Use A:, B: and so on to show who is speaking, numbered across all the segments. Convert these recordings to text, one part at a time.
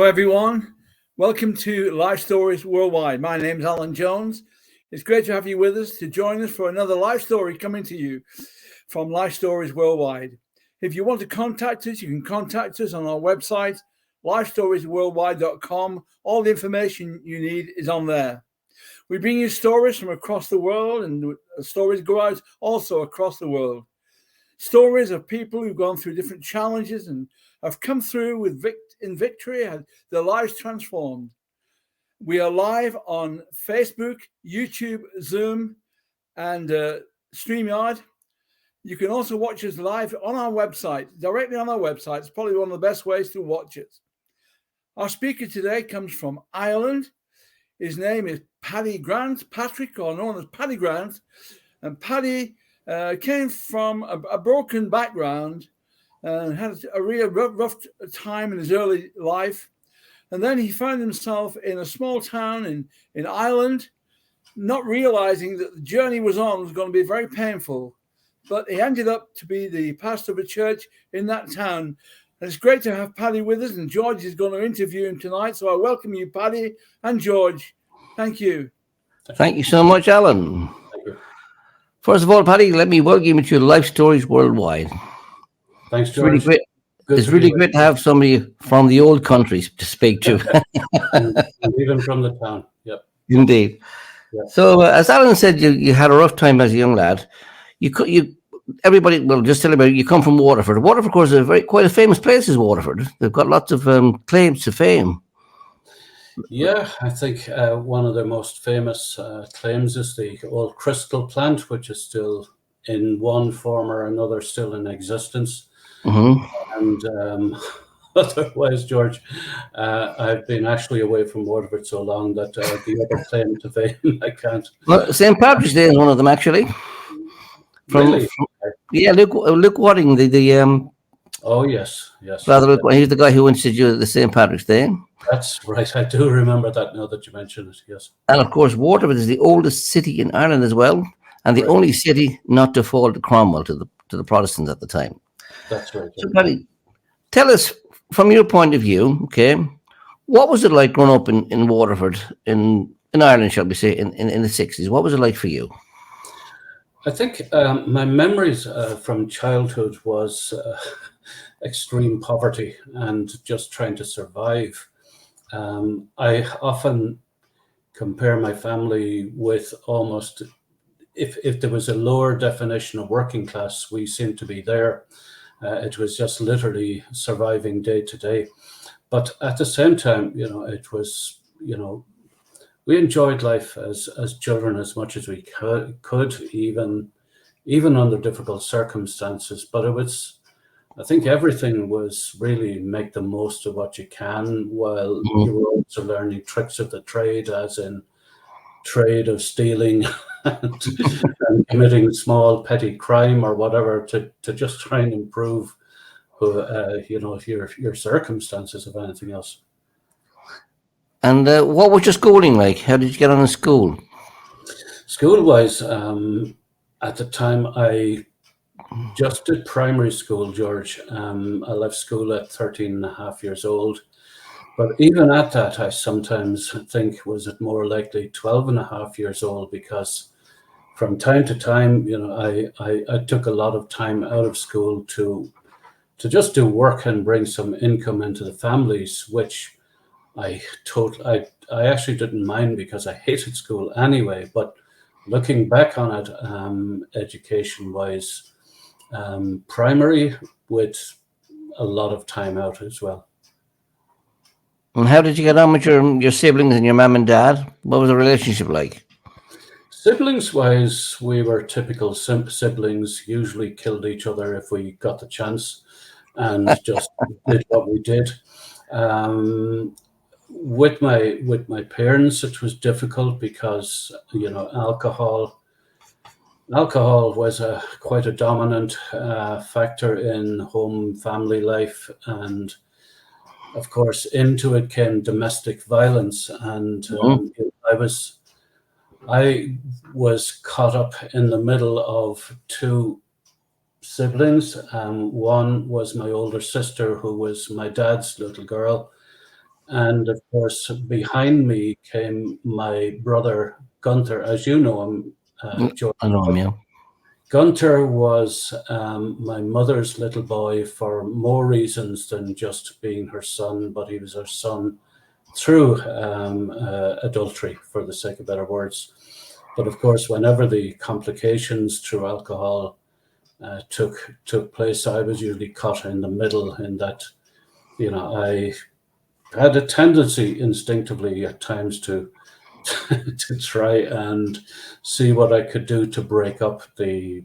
A: everyone. Welcome to Life Stories Worldwide. My name is Alan Jones. It's great to have you with us to join us for another life story coming to you from Life Stories Worldwide. If you want to contact us, you can contact us on our website, lifestoriesworldwide.com. All the information you need is on there. We bring you stories from across the world, and stories go out also across the world. Stories of people who've gone through different challenges and have come through with victory, had their lives transformed. We are live on Facebook, YouTube, Zoom, and StreamYard. You can also watch us live on our website, directly on our website. It's probably one of the best ways to watch us. Our speaker today comes from Ireland. His name is Paddy Grant, Patrick, or known as Paddy Grant. And Paddy came from a broken background and had a real rough time in his early life. And then he found himself in a small town in Ireland, not realizing that the journey was going to be very painful. But he ended up to be the pastor of a church in that town. And it's great to have Paddy with us, and George is going to interview him tonight. So I welcome you, Paddy and George. Thank you.
B: Thank you so much, Alan. First of all, Paddy, let me welcome you to Life Stories Worldwide.
C: Thanks, George.
B: It's really great to have somebody from the old countries to speak to.
C: and even from the town. Yep.
B: Indeed.
C: Yep.
B: So, as Alan said, you had a rough time as a young lad. Everybody, well, just tell about it. You come from Waterford. Waterford, of course, is quite a famous place. Is Waterford? They've got lots of claims to fame.
C: Yeah, I think one of their most famous claims is the old crystal plant, which is still in one form or another still in existence.
B: Mm-hmm.
C: And otherwise, George, I've been actually away from Waterford so long that the other claim to fame, I can't.
B: Well, St. Patrick's Day is one of them, actually.
C: Really?
B: Luke Wadding,
C: Oh, yes.
B: Brother, he's the guy who instituted the St. Patrick's Day.
C: That's right. I do remember that now that you mention it, yes.
B: And of course, Waterford is the oldest city in Ireland as well, and the only city not to fall to Cromwell, to the Protestants at the time.
C: That's right.
B: So, Paddy, tell us, from your point of view, okay, what was it like growing up in Waterford, in Ireland, shall we say, in the 60s? What was it like for you?
C: I think my memories from childhood was extreme poverty and just trying to survive. I often compare my family with almost, if there was a lower definition of working class, we seemed to be there. It was just literally surviving day to day. But at the same time, it was, we enjoyed life as children as much as we could, even under difficult circumstances. But I think everything was really make the most of what you can, while you were also learning tricks of the trade, as in trade of stealing and committing small petty crime or whatever to just try and improve, your circumstances, if anything else.
B: And what was your schooling like? How did you get on in school?
C: School-wise, at the time, I just did primary school, George. I left school at 13 and a half years old. But even at that, I sometimes think, was it more likely 12 and a half years old? Because from time to time, I took a lot of time out of school to just do work and bring some income into the families, which I actually didn't mind because I hated school anyway. But looking back on it, education-wise, primary with a lot of time out as well.
B: And how did you get on with your siblings and your mum and dad? What was the relationship like?
C: Siblings-wise, we were typical siblings, usually killed each other if we got the chance, and just did what we did. With my parents, it was difficult because alcohol was quite a dominant factor in home family life, and of course into it came domestic violence, and I was caught up in the middle of two siblings. One was my older sister, who was my dad's little girl, And of course, behind me came my brother Gunther, as you know him, George.
B: I know him, yeah.
C: Gunther was my mother's little boy for more reasons than just being her son, but he was her son through adultery, for the sake of better words. But of course, whenever the complications through alcohol took place, I was usually caught in the middle, in that, I had a tendency instinctively at times to to try and see what I could do to break up the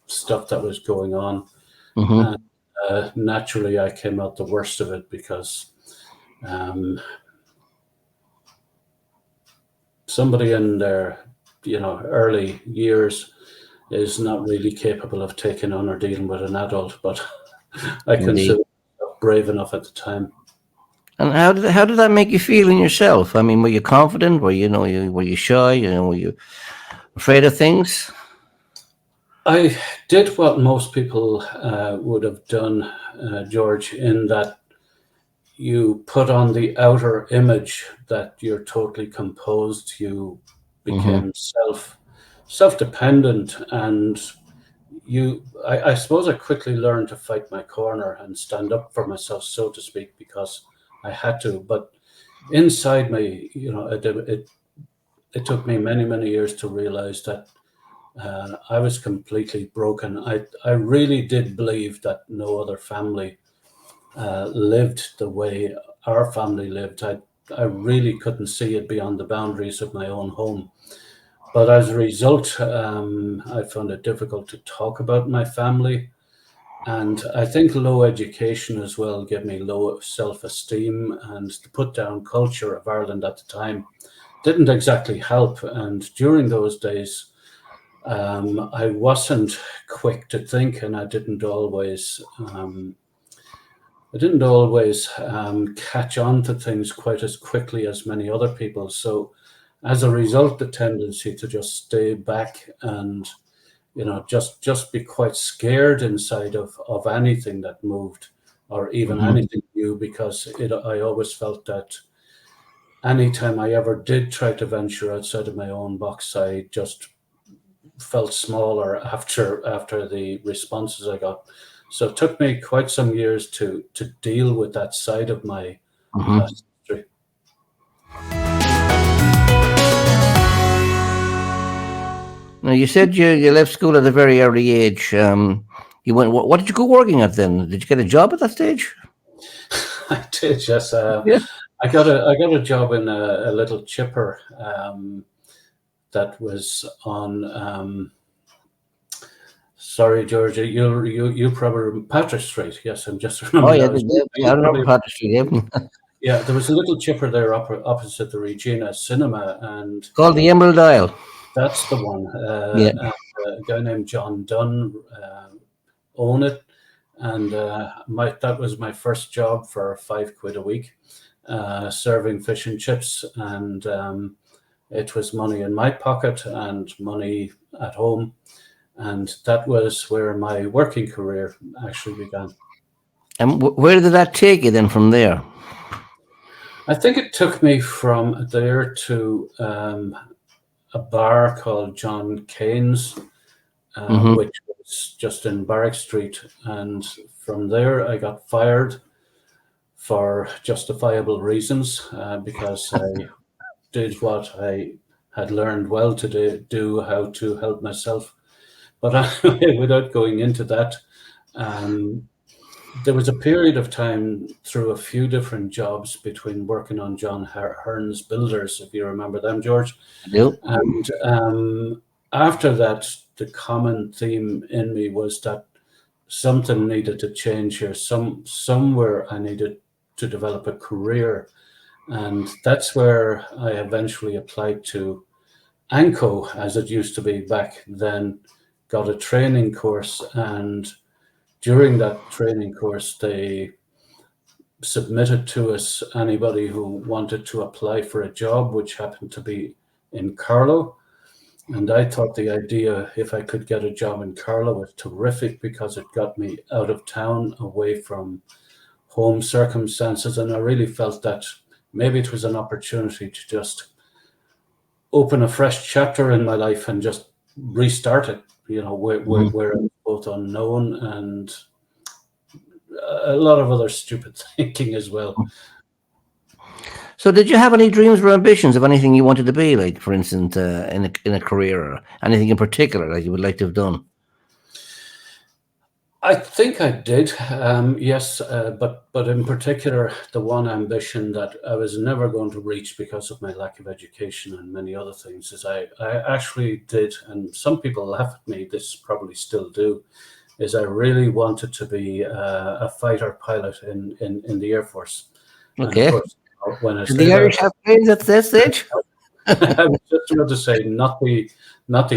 C: stuff that was going on.
B: Mm-hmm.
C: And naturally, I came out the worst of it, because somebody in their early years is not really capable of taking on or dealing with an adult. But I considered myself brave enough at the time.
B: And how did that make you feel in yourself? I mean, were you confident? Were you shy? Were you afraid of things?
C: I did what most people would have done, George, in that you put on the outer image that you're totally composed. You became self-dependent, and I suppose I quickly learned to fight my corner and stand up for myself, so to speak, because I had to. But inside me, it took me many, many years to realize that I was completely broken. I really did believe that no other family lived the way our family lived. I really couldn't see it beyond the boundaries of my own home. But as a result, I found it difficult to talk about my family. And I think low education as well gave me low self-esteem, and the put-down culture of Ireland at the time didn't exactly help. And during those days, I wasn't quick to think, and I didn't always catch on to things quite as quickly as many other people. So as a result, the tendency to just stay back and just be quite scared inside of anything that moved, or even anything new, because I always felt that anytime I ever did try to venture outside of my own box, I just felt smaller after the responses I got. So it took me quite some years to deal with that side of my past history.
B: Now, you said you left school at a very early age. You went. What did you go working at then? Did you get a job at that stage?
C: I did, yes.
B: Yeah.
C: I got a job in a little chipper that was on. Sorry, Georgia, you probably Patrick Street. Yes, I'm just remembering.
B: I remember Patrick Street.
C: Yeah, there was a little chipper there opposite the Regina Cinema, and
B: Called the Emerald Isle.
C: That's the one.
B: And
C: a guy named John Dunn owned it, and that was my first job for £5 a week, serving fish and chips, and it was money in my pocket and money at home, and that was where my working career actually began.
B: And where did that take you then from there?
C: I think it took me from there to a bar called John Cain's, which was just in Barrack Street. And from there, I got fired for justifiable reasons, because I did what I had learned well to do, how to help myself. But without going into that, there was a period of time through a few different jobs between working on John Hearn's Builders, if you remember them, George.
B: I do.
C: And after that, the common theme in me was that something needed to change here. Somewhere I needed to develop a career. And that's where I eventually applied to ANCO, as it used to be back then, got a training course, and during that training course, they submitted to us anybody who wanted to apply for a job, which happened to be in Carlow. And I thought the idea, if I could get a job in Carlow, was terrific, because it got me out of town, away from home circumstances. And I really felt that maybe it was an opportunity to just open a fresh chapter in my life and just restart it, where it's both unknown and a lot of other stupid thinking as well.
B: So did you have any dreams or ambitions of anything you wanted to be, like, for instance, in a career, or anything in particular that you would like to have done?
C: I think I did, yes, but in particular, the one ambition that I was never going to reach because of my lack of education and many other things is I actually did, and some people laugh at me, this probably still do, is I really wanted to be a fighter pilot in the Air Force.
B: Okay.
C: And of course, when I
B: Did the Irish have planes at that stage?
C: I was just about to say not the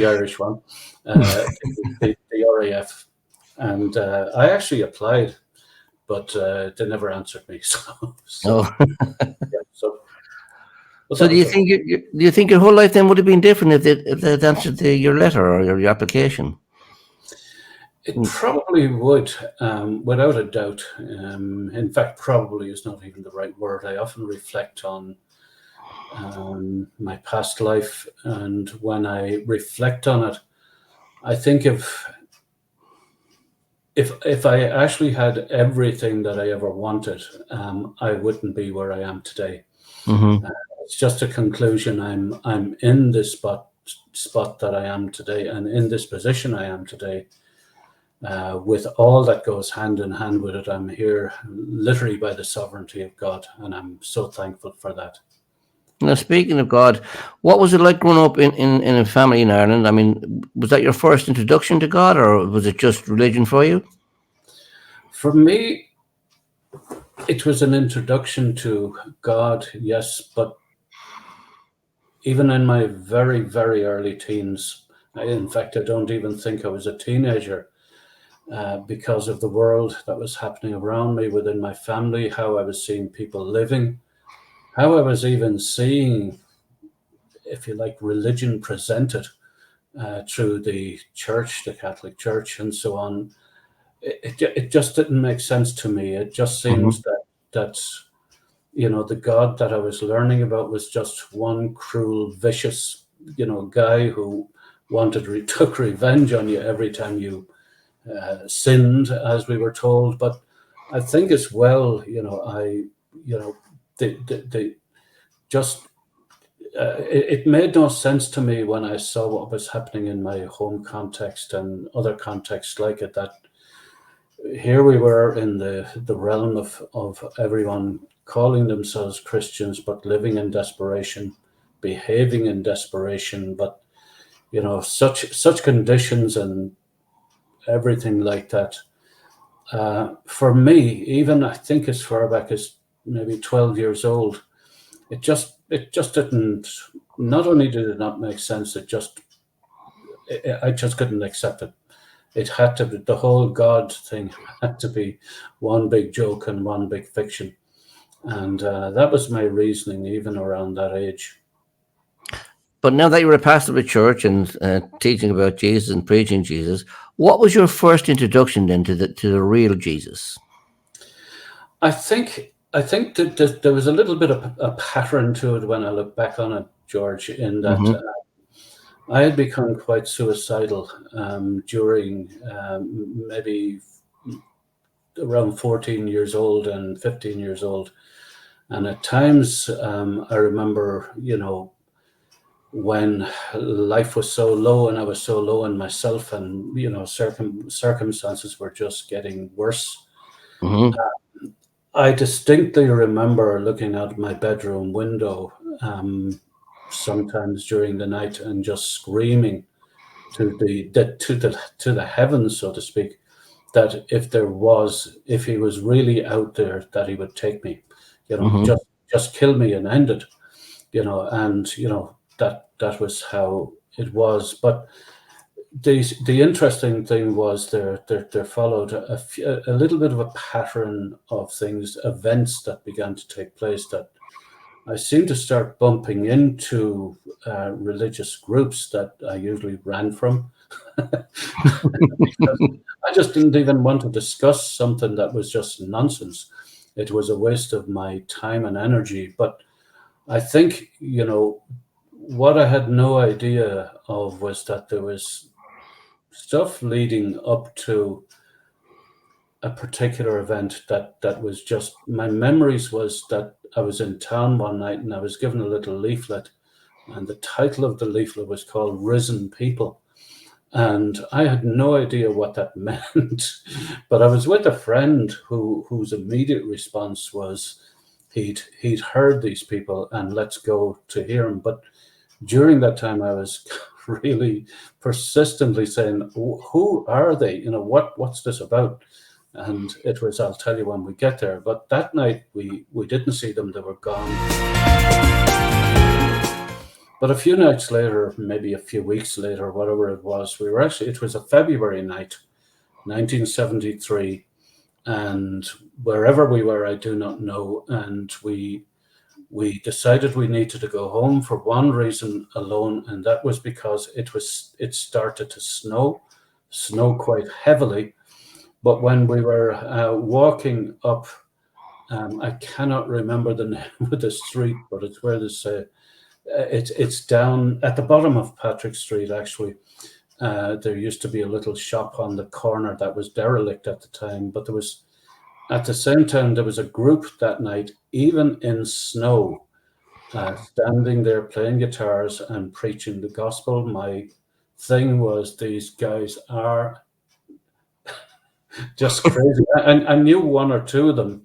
C: Irish one, the RAF. And I actually applied, but they never answered me. So
B: do you think your whole life then would have been different if they'd answered your letter or your application?
C: It probably would, without a doubt. In fact, probably is not even the right word. I often reflect on my past life, and when I reflect on it, I think if I actually had everything that I ever wanted, I wouldn't be where I am today.
B: Mm-hmm.
C: It's just a conclusion. I'm in this spot that I am today, and in this position I am today, with all that goes hand in hand with it. I'm here literally by the sovereignty of God, and I'm so thankful for that.
B: Now, speaking of God, what was it like growing up in a family in Ireland? I mean, was that your first introduction to God, or was it just religion for you?
C: For me, it was an introduction to God, yes, but even in my very, very early teens, in fact, I don't even think I was a teenager, because of the world that was happening around me, within my family, how I was seeing people living, how I was even seeing, if you like, religion presented through the church, the Catholic Church, and so on. It just didn't make sense to me. It just seems that the God that I was learning about was just one cruel, vicious, guy who took revenge on you every time you sinned, as we were told. But I think as well, it made no sense to me when I saw what was happening in my home context and other contexts like it, that here we were in the realm of everyone calling themselves Christians, but living in desperation, behaving in desperation, but such conditions and everything like that. For me, even I think as far back as maybe 12 years old, it just didn't. Not only did it not make sense, I just couldn't accept it. It had to be, the whole God thing had to be one big joke and one big fiction. And that was my reasoning even around that age.
B: But now that you're a pastor of a church and teaching about Jesus and preaching Jesus, what was your first introduction then to the real Jesus?
C: I think that there was a little bit of a pattern to it when I look back on it, George, in that I had become quite suicidal during maybe around 14 years old and 15 years old. And at times I remember, when life was so low and I was so low in myself, and, circumstances were just getting worse. I distinctly remember looking out my bedroom window sometimes during the night and just screaming to the heavens, so to speak, that if he was really out there, that he would take me, just kill me and end it, and that was how it was. But the interesting thing was there followed a little bit of a pattern of events that began to take place, that I seemed to start bumping into religious groups that I usually ran from. Because I just didn't even want to discuss something that was just nonsense. It was a waste of my time and energy. But I think, what I had no idea of was that there was stuff leading up to a particular event that was just, my memories was that I was in town one night and I was given a little leaflet, and the title of the leaflet was called Risen People. And I had no idea what that meant, but I was with a friend whose immediate response was he'd heard these people and let's go to hear them. But during that time, I was really persistently saying, who are they? What's this about? And it was, I'll tell you when we get there. But that night we didn't see them, they were gone. But a few nights later, maybe a few weeks later, whatever it was, it was a February night, 1973. And wherever we were, I do not know. And we decided we needed to go home for one reason alone, and that was because it started to snow quite heavily. But when we were walking up, I cannot remember the name of the street, but it's where this it's down at the bottom of Patrick Street, actually. There used to be a little shop on the corner that was derelict at the time, but at the same time, there was a group that night, even in snow, standing there playing guitars and preaching the gospel. My thing was, these guys are just crazy. I knew one or two of them,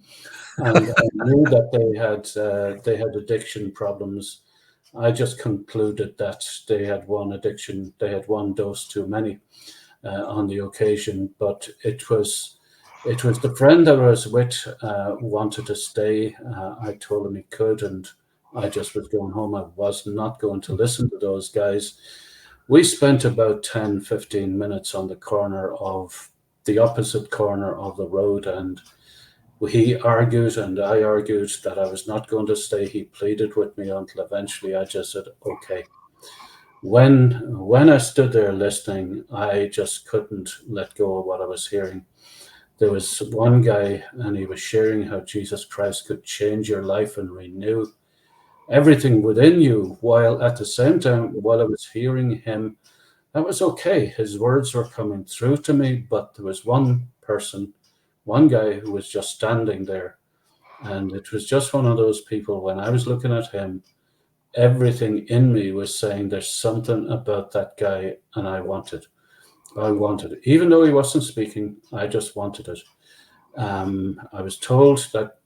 C: and I knew that they had addiction problems. I just concluded that they had one addiction, they had one dose too many on the occasion. But it was the friend I was with wanted to stay. I told him he could, and I just was going home. I was not going to listen to those guys. We spent about 10, 15 minutes on the opposite corner of the road, and he argued and I argued that I was not going to stay. He pleaded with me until eventually I just said, okay. When I stood there listening, I just couldn't let go of what I was hearing. There was one guy, and he was sharing how Jesus Christ could change your life and renew everything within you, while at the same time, while I was hearing him, that was okay. His words were coming through to me, but there was one guy who was just standing there. And it was just one of those people, when I was looking at him, everything in me was saying there's something about that guy, and I wanted it. Even though he wasn't speaking, I just wanted it. I was told that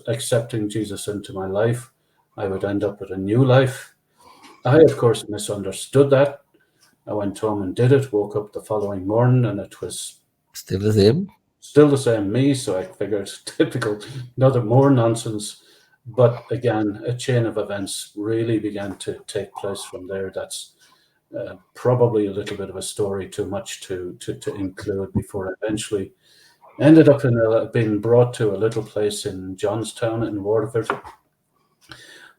C: accepting Jesus into my life, I would end up with a new life. I, of course, misunderstood that. I went home and did it, woke up the following morning, and it was
B: Still the same me. So I figured, typical, another more nonsense. But again, a chain of events really began to take place from there. That's probably a little bit of a story, too much to include, before I eventually ended up being brought to a little place in Johnstown in Waterford,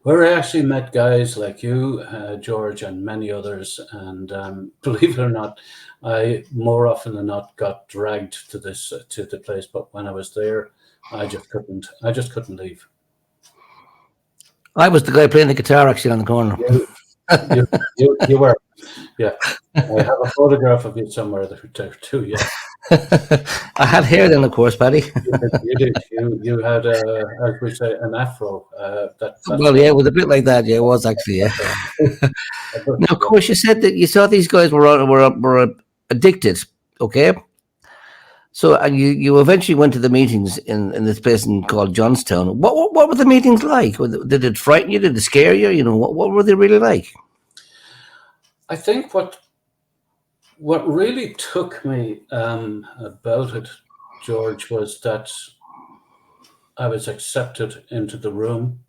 B: where I actually met guys like you, George, and many others. And believe it or not, I more often than not got dragged to the place. But when I was there, I just couldn't leave. I was the guy playing the guitar actually on the corner.
C: You were, yeah. I have a photograph of you somewhere there too. Yeah.
B: I had hair then, of course, Paddy.
C: You did. You had, as we say, an afro.
B: Well, yeah, it was a bit like that. Yeah, it was actually. Yeah. Now, of course, you said that you saw these guys were addicted. Okay. So, and you eventually went to the meetings in this place called Johnstown. What were the meetings like? Did it frighten you? Did it scare you? You know, what were they really like?
C: I think what really took me about it, George, was that I was accepted into the room.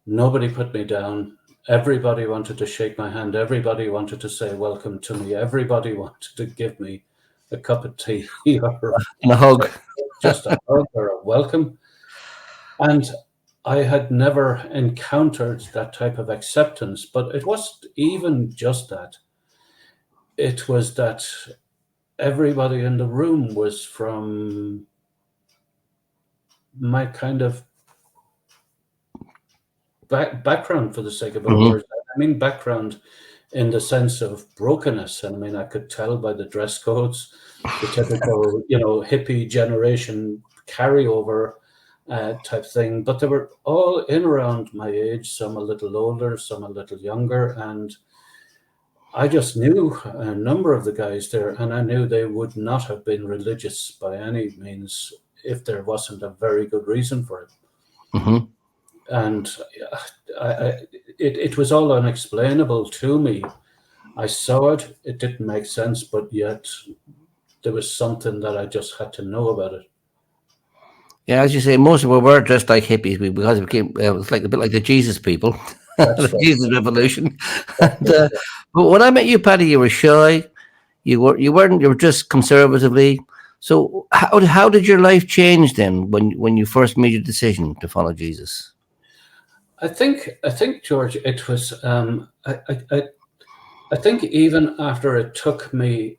C: Nobody put me down. Everybody wanted to shake my hand. Everybody wanted to say welcome to me. Everybody wanted to give me a cup of tea or
B: and a hug.
C: Just a hug or a welcome. And I had never encountered that type of acceptance, but it wasn't even just that. It was that everybody in the room was from my kind of background for the sake of a word. I mean background in the sense of brokenness. And I mean, I could tell by the dress codes, the typical, hippie generation carryover type thing. But they were all in around my age, some a little older, some a little younger. And I just knew a number of the guys there, and I knew they would not have been religious by any means if there wasn't a very good reason for it. And it was all unexplainable to me. I saw it, it didn't make sense, but yet there was something that I just had to know about it.
D: Yeah, as you say, most of us were dressed like hippies because it was like a bit like the Jesus people, the right. Jesus revolution. And, but when I met you, Paddy, you were shy. You were just conservatively. So how did your life change then when you first made your decision to follow Jesus?
C: I think George, it was. I think even after it took me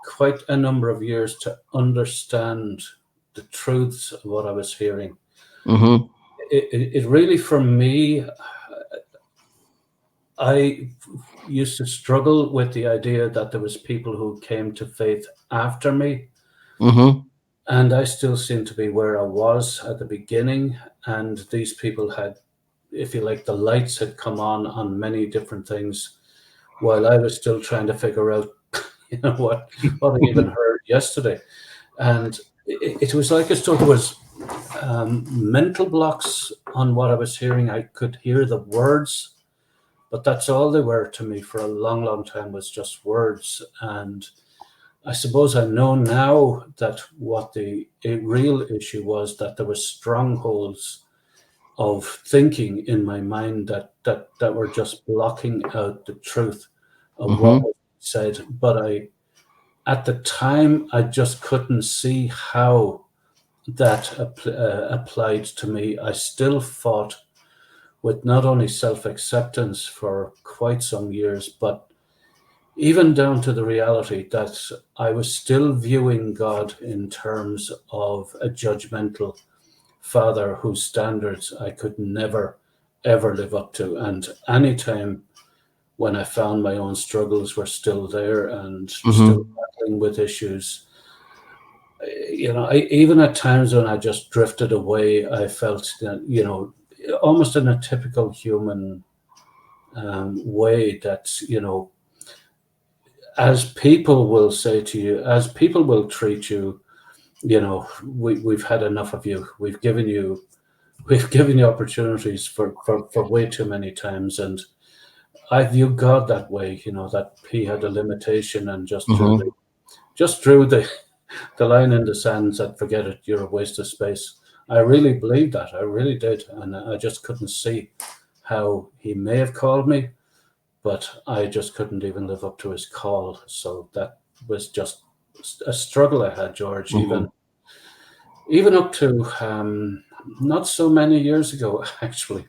C: quite a number of years to understand the truths of what I was hearing. It really, for me, I used to struggle with the idea that there was people who came to faith after me. And I still seem to be where I was at the beginning. And these people had, if you like, the lights had come on many different things while I was still trying to figure out, what I even heard yesterday. And it was like as though there was mental blocks on what I was hearing. I could hear the words, but that's all they were to me for a long, long time, was just words. And I suppose I know now that what the real issue was, that there were strongholds of thinking in my mind that were just blocking out the truth of what was said. But at the time, I just couldn't see how that applied to me. I still fought with not only self-acceptance for quite some years, but even down to the reality that I was still viewing God in terms of a judgmental father whose standards I could never, ever live up to. And anytime when I found my own struggles were still there and still battling with issues, even at times when I just drifted away, I felt that, almost in a typical human way, that, as people will say to you, as people will treat you, we've had enough of you. We've given you opportunities for way too many times. And I view God that way, that he had a limitation and just drew the line in the sand and said, forget it, you're a waste of space. I really believed that. I really did. And I just couldn't see how he may have called me, but I just couldn't even live up to his call. So that was just a struggle I had, George, even up to not so many years ago, actually.